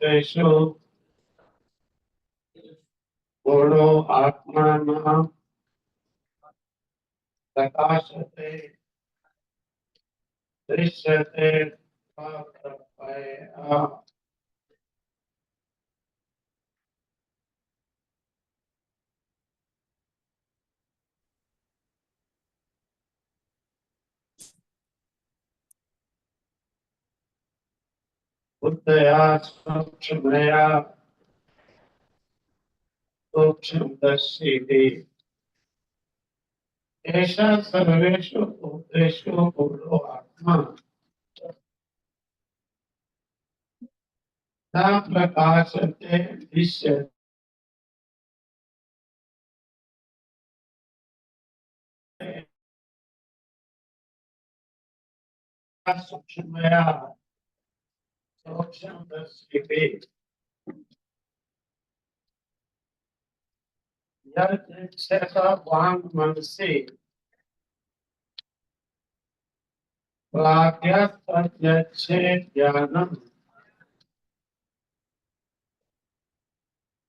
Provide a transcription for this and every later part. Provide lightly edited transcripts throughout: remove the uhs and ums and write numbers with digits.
भूतेषु गुणो आत्मानं प्रकाशते दृश्यते तत्रपयः। बुद्धया सूक्ष्मया सूक्ष्मदर्शिः एषा सर्वेषु भूतेषु गुणो आत्मा न प्रकाशते दृश्यते सूक्ष्मया सूक्ष्मदर्शिः वांग मनसि ज्ञानम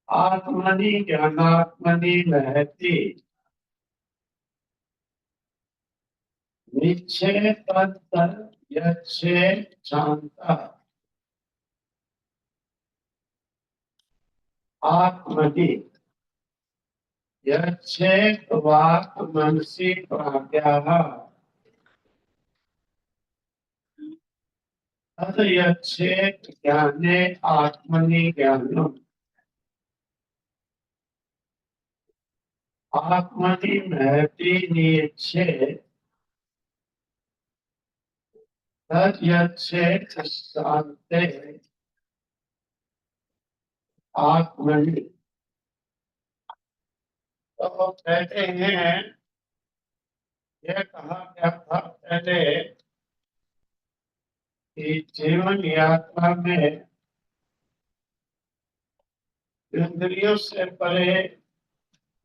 आत्मनि ज्ञानात्मनि महति निश्चय तद्यच्छे शांता आत्मनि यच्छेत वाक् मनसि प्राज्ञः तद यच्छेत ज्ञाने आत्मनि ज्ञानम आत्मनि महति निश्चय तद यच्छेत शांते आत्मनि। तो कहते हैं यह कहा गया था पहले कि जीवन यात्रा में इंद्रियों से परे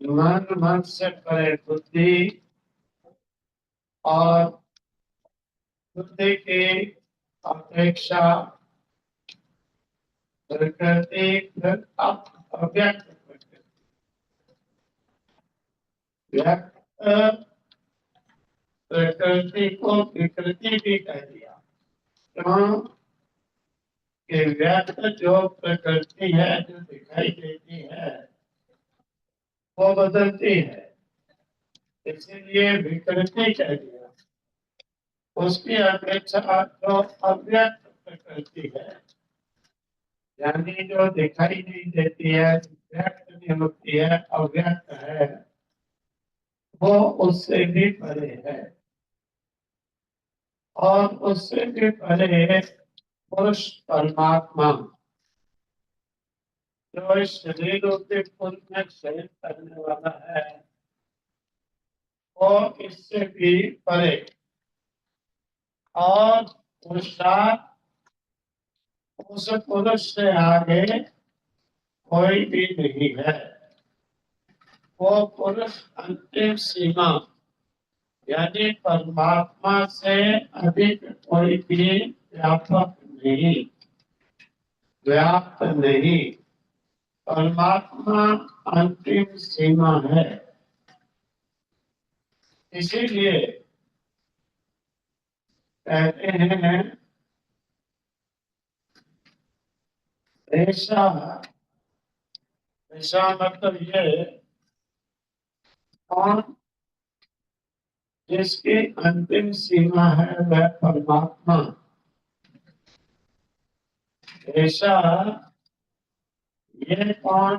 मन, मन से परे बुद्धि और बुद्धि की अपेक्षा प्रकृति अव्यक्त प्रकृति व्यक्त प्रकृति को विकृति भी कह दिया। क्यों कि व्यक्त जो प्रकृति है जो दिखाई देती है वो बदलती है, इसीलिए विकृति कह दिया। उसकी अपेक्षा जो अव्यक्त प्रकृति है यानी जो दिखाई नहीं देती है, व्यक्त नहीं होती है, अव्यक्त है, वो उससे भी परे है। और उससे भी परे पुरुष परमात्मा जो इस शरीर रूपी पुरुष में शयन करने वाला है वो इससे भी परे और पुरुषार्थ उस पुरुष से आगे कोई भी नहीं है। वो पुरुष अंतिम सीमा यानी परमात्मा से अधिक कोई भी व्यापक नहीं, व्याप्त नहीं। परमात्मा अंतिम सीमा है। इसीलिए कहते हैं ऐसा ऐसा मतलब ये कौन जिसकी अंतिम सीमा है वह परमात्मा। ऐसा ये कौन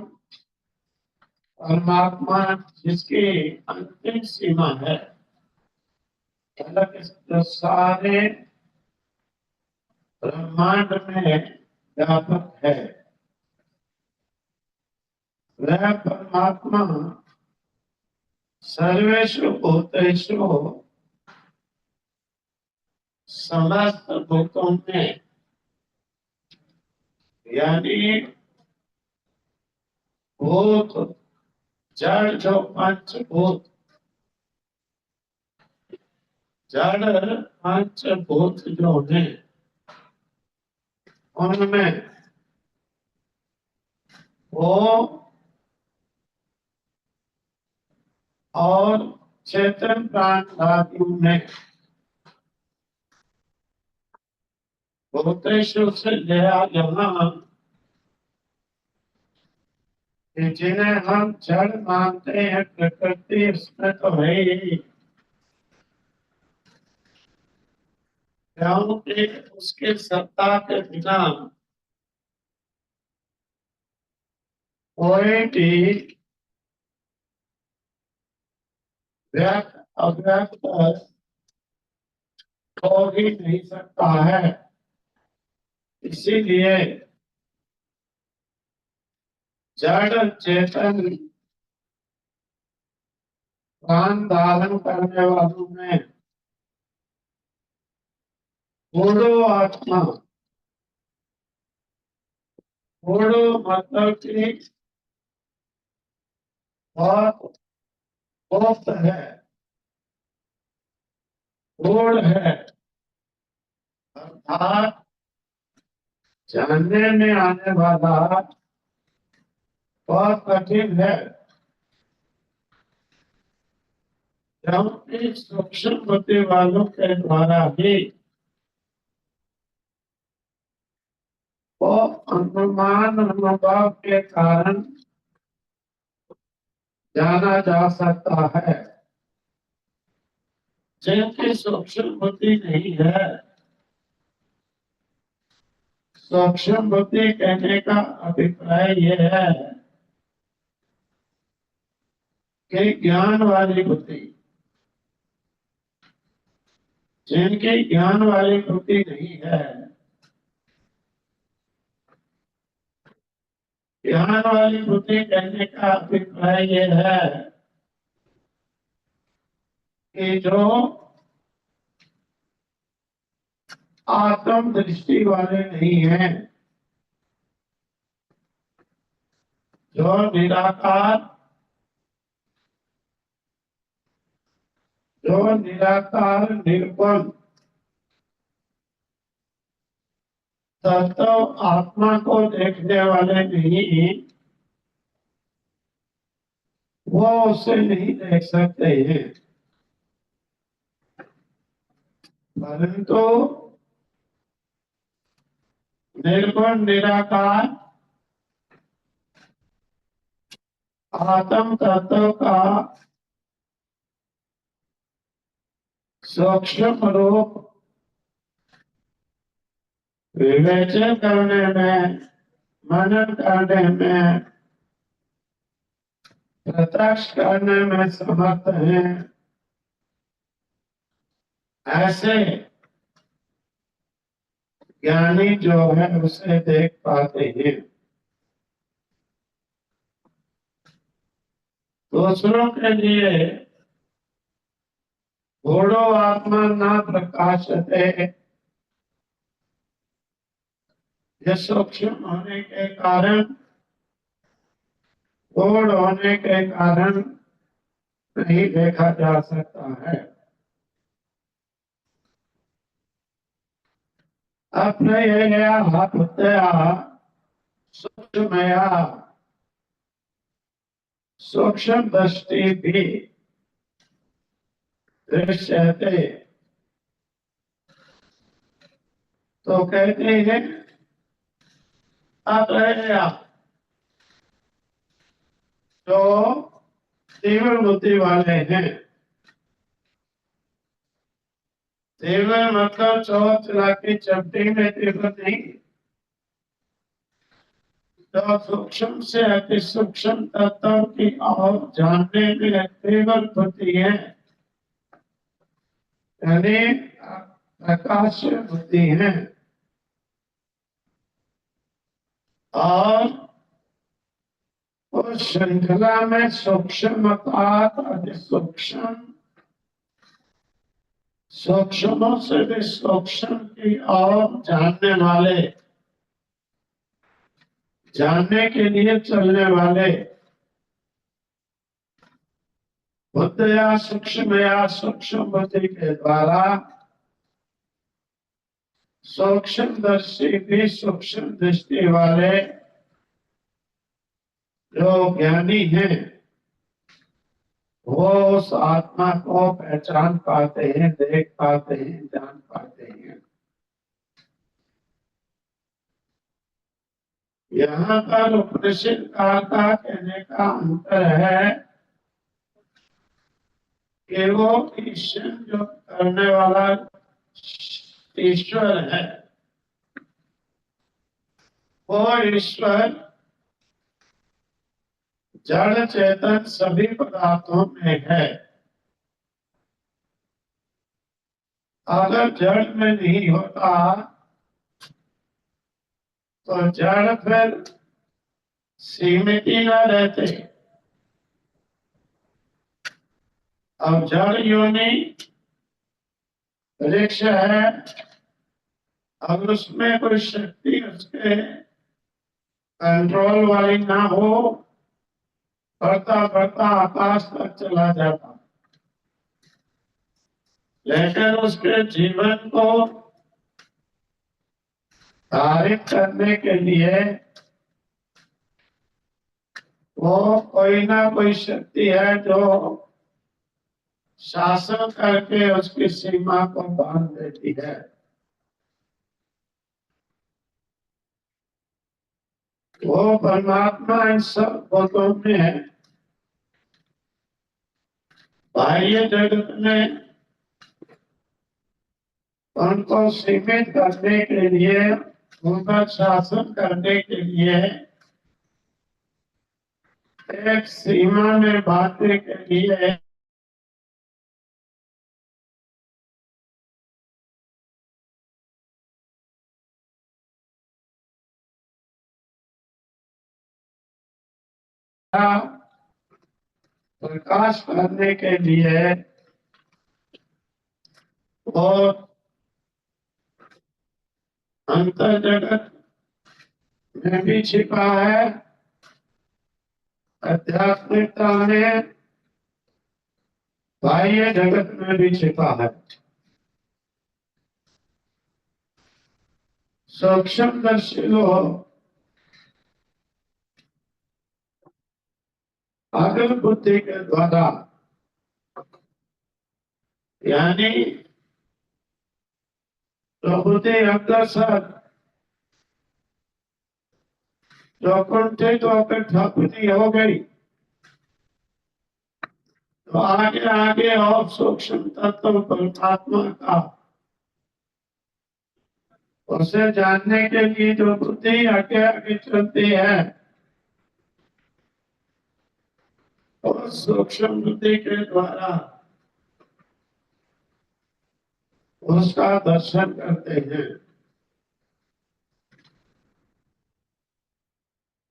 परमात्मा जिसकी अंतिम सीमा है, जो सारे ब्रह्मांड में व्यापक है, वह परमात्मा सर्वेषु भूतेषु समस्त भूतों में यानी भूत जड़ जो पंचभूत जड़ पंचभूत जो है उनमें वो और चेतन प्राण धातु में भूतेषु से गया यहाँ कि जिन्हें हम जड़ मानते हैं, प्रकृति उसमें तो है ही, क्योंकि उसके सत्ता के बिना कोई भी व्यक्त अव्यक्त हो ही नहीं सकता है। इसीलिए जड़ चेतन प्राण धारण करने वालों में बूढ़ो आत्मा, बूढ़ो मतलब कि बहुत गुप्त है, गूढ़ है, अर्थात जानने में आने वाला बहुत कठिन है, क्योंकि सूक्ष्म बुद्धि वालों के द्वारा ही वो अनुमान अनुभव के कारण जाना जा सकता है। जिनकी सूक्ष्म बुद्धि नहीं है, सूक्ष्म बुद्धि कहने का अभिप्राय यह है कि ज्ञान वाली बुद्धि, जिनकी ज्ञान वाली बुद्धि नहीं है, ज्ञान वाली बुद्धि कहने का अभिप्राय यह है कि जो आत्म दृष्टि वाले नहीं हैं, जो निराकार, जो निराकार निर्गुण तत्व आत्मा को देखने वाले नहीं, वो उसे नहीं देख सकते हैं। परंतु निर्गुण निराकार आत्म तत्व का सूक्ष्म रूप विवेचन करने में, मनन करने में, प्रत्यक्ष करने में समर्थ हैं, ऐसे ज्ञानी जो है उसे देख पाते हैं। दूसरों के लिए घोड़ो आत्मा न प्रकाशते, ये सूक्ष्म होने के कारण, गूढ़ होने के कारण नहीं देखा जा सकता है। अप्रयया हत्या सूक्ष्मया, सूक्ष्म दृष्टि भी दृश्यते, तो कहते हैं अप्रयया, जो तीव्र बुद्धि वाले हैं, तीव्र मतलब चौथ चलाकी चपटी में तीव्र नहीं, तो सूक्ष्म से अति सूक्ष्म तत्व की और जानने में तीव्र बुद्धि है, यानी प्रकाश बुद्धि है। और उस श्रृंखला में सूक्ष्म अति सूक्ष्म, सूक्ष्मों से भी सूक्ष्म की और जानने वाले, जानने के लिए चलने वाले, बुद्ध या सूक्ष्म बुद्धि के द्वारा सूक्ष्म दृष्टि भी सूक्ष्म दृष्टि वाले जो ज्ञानी है वो उस आत्मा को पहचान पाते हैं, देख पाते हैं, जान पाते हैं। यहाँ पर उपनिषद काल का कहने का अंतर है कि वो ईश्वर जो करने वाला ईश्वर है, वो ईश्वर जड़ चेतन सभी पदार्थों में है। अगर जड़ में नहीं होता तो जड़ फिर सीमित ही न रहते। अब जड़ योनि वृक्ष है, अगर उसमें कोई शक्ति उसके कंट्रोल वाली ना हो, बढ़ता बढ़ता आकाश तक चला जाता। लेकिन उसके जीवन को धारित करने के लिए वो कोई ना कोई शक्ति है जो शासन करके उसकी सीमा को बांध देती है। वो परमात्मा इन सब भूतों में है। बाह्य जगत में उनको सीमित करने के लिए, उनका शासन करने के लिए, एक सीमा में बांधने के लिए प्रकाश करने के लिए और अंतर जगत में भी छिपा है, आध्यात्मिकता में बाह्य जगत में भी छिपा है। सूक्ष्मदर्शी लोग अगल बुद्धि के द्वारा, यानी जो बुद्धि अग्रसर, जो कुंठित होकर ठपुनी हो गई, तो आगे आगे और सूक्ष्म तत्व परमात्मा का उसे जानने के लिए जो बुद्धि आगे आगे चलती है, उस सूक्ष्म बुद्धि के द्वारा उसका दर्शन करते हैं।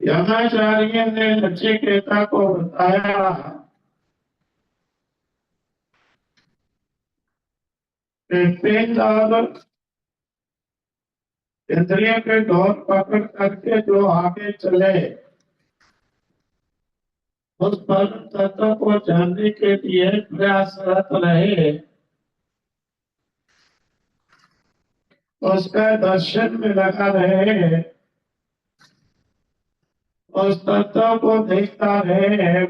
यमाचार्य ने नचिकेता को बताया कि पिंड और इंद्रियों के डोर पकड़ करके जो आगे चले, उस परम तत्व को जानने के लिए प्रयासरत रहे, उसका दर्शन में लगा रहे, उस तत्व को देखता रहे,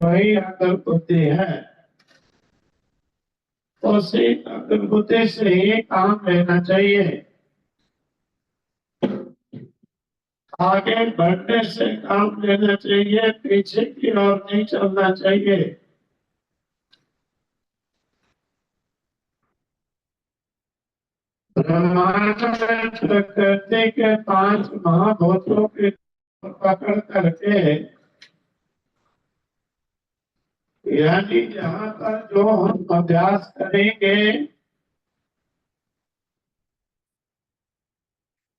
वही अकल बुद्धि है। उसी अकल बुद्धि से ही काम लेना चाहिए। आगे बढ़ने से काम लेना चाहिए, पीछे की ओर नहीं चलना चाहिए। ब्रह्मांड में प्रकृति के 5 महाभूतों की पकड़ करके, यानी जहाँ पर जो हम अभ्यास करेंगे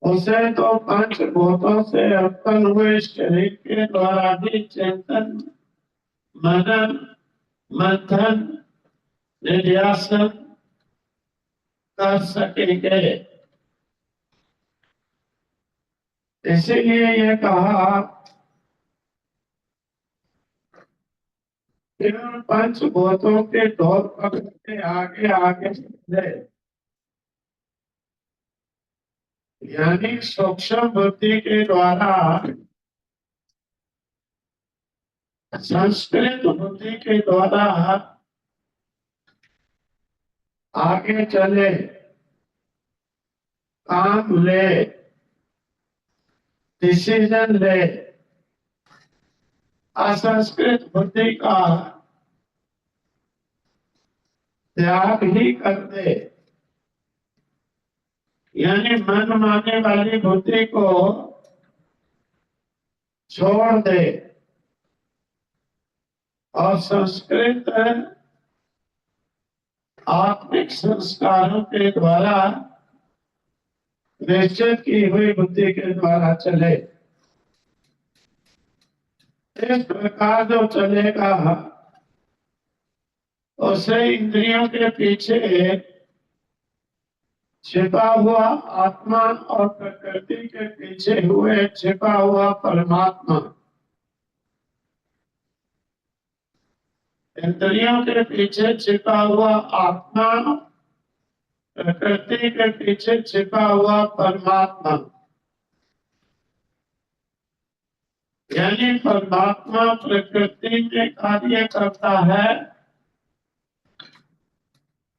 उसे तो पंचभूतों से उत्पन्न हुए शरीर के द्वारा ही चिंतन, मनन, मंथन, निध्यासन कर सकेंगे। इसीलिए ये कहा कि उन पंचभूतों के डोर पकड़ के आगे आगे चले, यानी सूक्ष्म बुद्धि के द्वारा संस्कृत बुद्धि के द्वारा आगे चले, काम ले, डिसीजन ले, असंस्कृत बुद्धि का त्याग ही कर दे, यानी मन मानने वाली बुद्धि को छोड़ दे और संस्कृत आत्मिक संस्कारों के द्वारा निश्चित की हुई बुद्धि के द्वारा चले। इस प्रकार जो चलेगा उसे इंद्रियों के पीछे छिपा हुआ आत्मा और प्रकृति के पीछे हुए छिपा हुआ परमात्मा, इंद्रियों के पीछे छिपा हुआ आत्मा, प्रकृति के पीछे छिपा हुआ परमात्मा, यानी परमात्मा प्रकृति में कार्य करता है।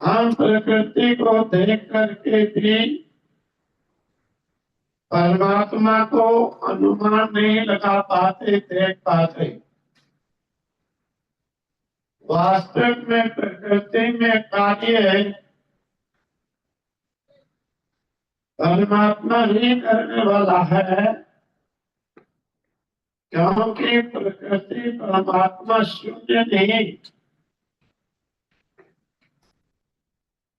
हम प्रकृति को देख करके भी परमात्मा को अनुमान नहीं लगा पाते, देख पाते। वास्तव में प्रकृति में कार्य परमात्मा ही करने वाला है, क्योंकि प्रकृति परमात्मा शून्य नहीं।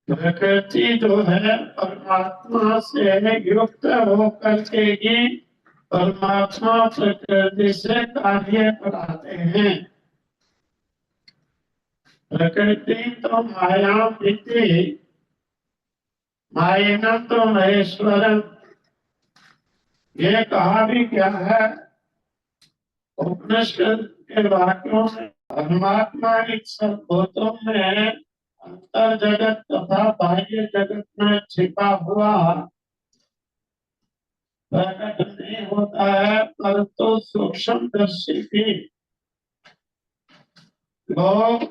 प्रकृति जो है परमात्मा से युक्त होकर के ही परमात्मा प्रकृति से कार्य कराते हैं। प्रकृति तो माया विधि, मायना तो महेश्वरम, ये कहा भी क्या है उपनिषद के वाक्यों में। परमात्मा इन सब भूतों में अंतर जगत तथा बाह्य जगत में छिपा हुआ प्रकट नहीं होता है, परंतु सूक्ष्म दर्शी भी लोग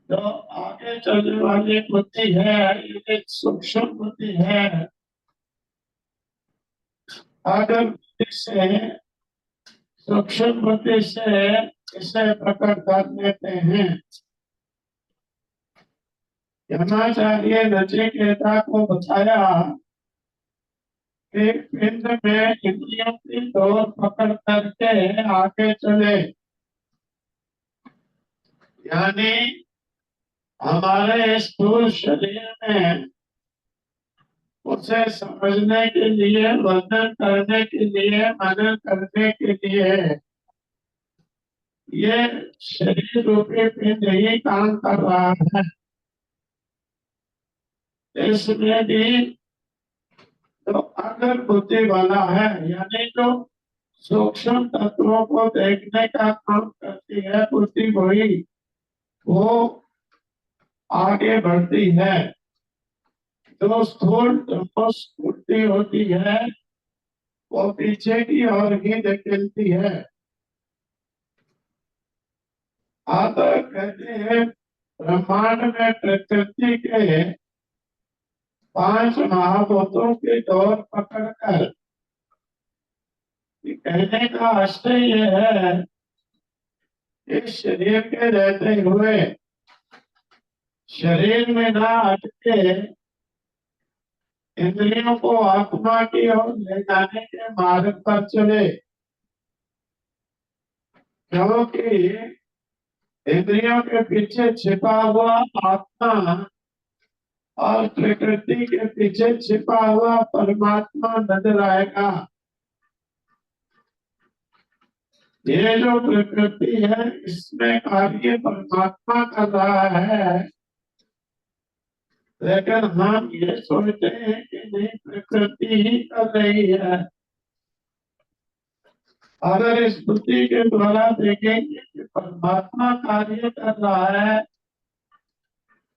जो आगे चलने वाली बुद्धि है, ये सूक्ष्म बुद्धि है। अगर बुद्धि से सूक्ष्म बुद्धि से इसे प्रकट कर लेते हैं। यमाचार्य नचिकेता को बताया कि पिंड में इंद्रियों की डोर पकड़ करके आगे चले, यानी हमारे स्थूल शरीर में उसे समझने के लिए, वर्णन करने के लिए, मनन करने के लिए ये शरीर रूपी पिंड ही काम कर रहा है। इसमें भी तो अगर बुद्धि वाला है, यानी जो सूक्ष्म तत्वों को देखने का काम करती है बुद्धि, वही वो आगे बढ़ती है। जो स्थूल बुद्धि होती है वो पीछे की ओर ही धकेलती है। आप कहते हैं ब्रह्मांड में प्रकृति के 5 महाभूतों के दौर पकड़कर, कहने का आश्चर्य यह है इस शरीर के रहते हुए शरीर में ना अटके इंद्रियों को आत्मा की ओर ले जाने के मार्ग पर चले, क्योंकि इंद्रियों के पीछे छिपा हुआ आत्मा और प्रकृति के पीछे छिपा हुआ परमात्मा नजर आएगा। ये जो प्रकृति है इसमें कार्य परमात्मा कर रहा है, लेकिन हम ये सोचते हैं कि नहीं प्रकृति ही कर रही है। अगर इस बुद्धि के द्वारा देखेंगे कि परमात्मा कार्य कर रहा है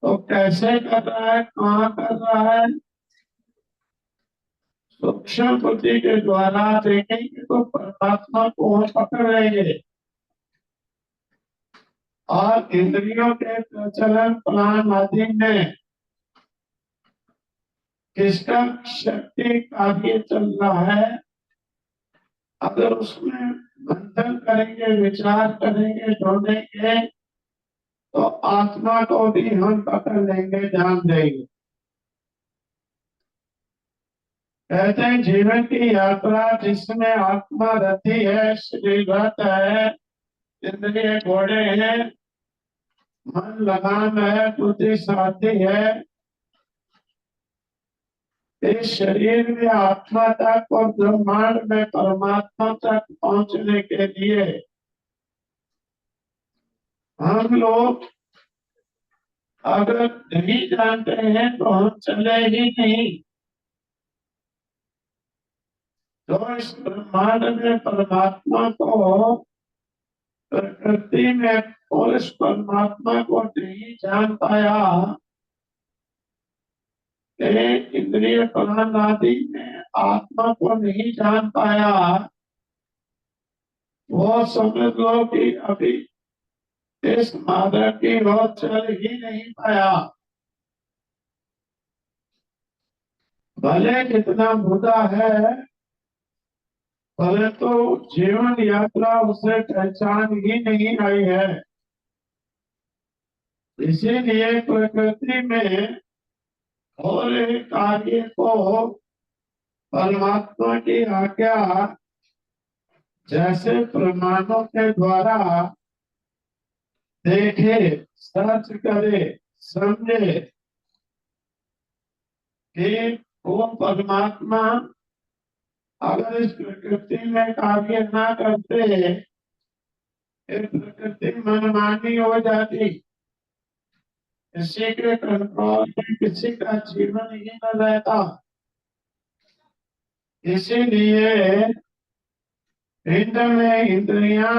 तो कैसे कर रहा है, कहाँ कर रहा है, सूक्ष्म बुद्धि के द्वारा देखेंगे तो परमात्मा को हम पकड़ लेंगे। और इंद्रियों के प्रचलन प्राण आदि में किसका शक्ति कार्य चल रहा है, अगर उसमें मंथन करेंगे, विचार करेंगे, ढूंढेंगे, तो आत्मा को भी हम पकड़ लेंगे, जान देंगे। कहते हैं जीवन की यात्रा जिसमें आत्मा रथी है, शरीर रथ है, इंद्रिय घोड़े हैं, मन लगाम है, बुद्धि साथी है। इस शरीर में आत्मा तक और ब्रह्मांड में परमात्मा तक पहुंचने के लिए हम लोग अगर नहीं जानते हैं तो हम चले ही नहीं। तो इस ब्रह्मांड में परमात्मा को, प्रकृति में और इस परमात्मा को नहीं जान पाया, इंद्रिय प्राण आदि में आत्मा को नहीं जान पाया, वो समझ लो कि अभी इस मार्ग की ओर चल ही नहीं पाया। भले कितना बुरा है, परंतु जीवन यात्रा उसे पहचान ही नहीं आई है। इसीलिए प्रकृति में हो रहे कार्य को परमात्मा की आज्ञा जैसे प्रमाणों के द्वारा देखे, सर्च करे, समझे कि वो परमात्मा अगर इस प्रकृति में कार्य ना करते, ये प्रकृति मनमानी हो जाती, किसी के कंट्रोल में किसी का जीवन ही न रहता। इसीलिए पिंड में इंद्रियां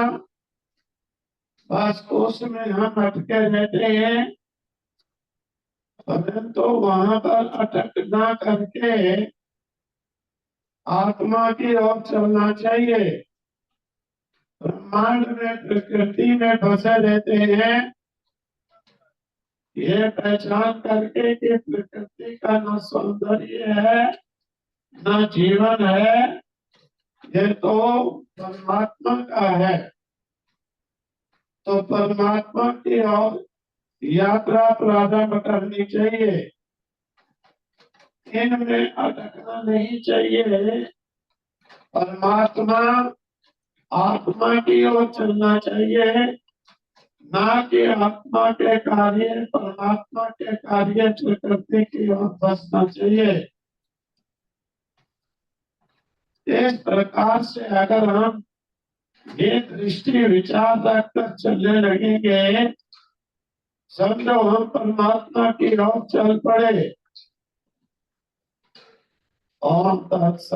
बस कोष में हम अटके रहते हैं, परंतु वहां पर अटक ना करके आत्मा की ओर चलना चाहिए। ब्रह्मांड में प्रकृति में फंसे रहते हैं, ये पहचान करके कि प्रकृति का न सौंदर्य है न जीवन है, ये तो परमात्मा का है। तो परमात्मा की ओर यात्रा प्रारंभ करनी चाहिए, इनमें अटकना नहीं चाहिए। परमात्मा आत्मा की ओर चलना चाहिए, ना कि आत्मा के कार्य परमात्मा के कार्य प्रकृति की ओर बसना चाहिए। इस प्रकार से अगर हम ये दृष्टि विचार रखकर चलने लगेंगे, समझो हम परमात्मा की ओर चल पड़े। ओम तत्सत।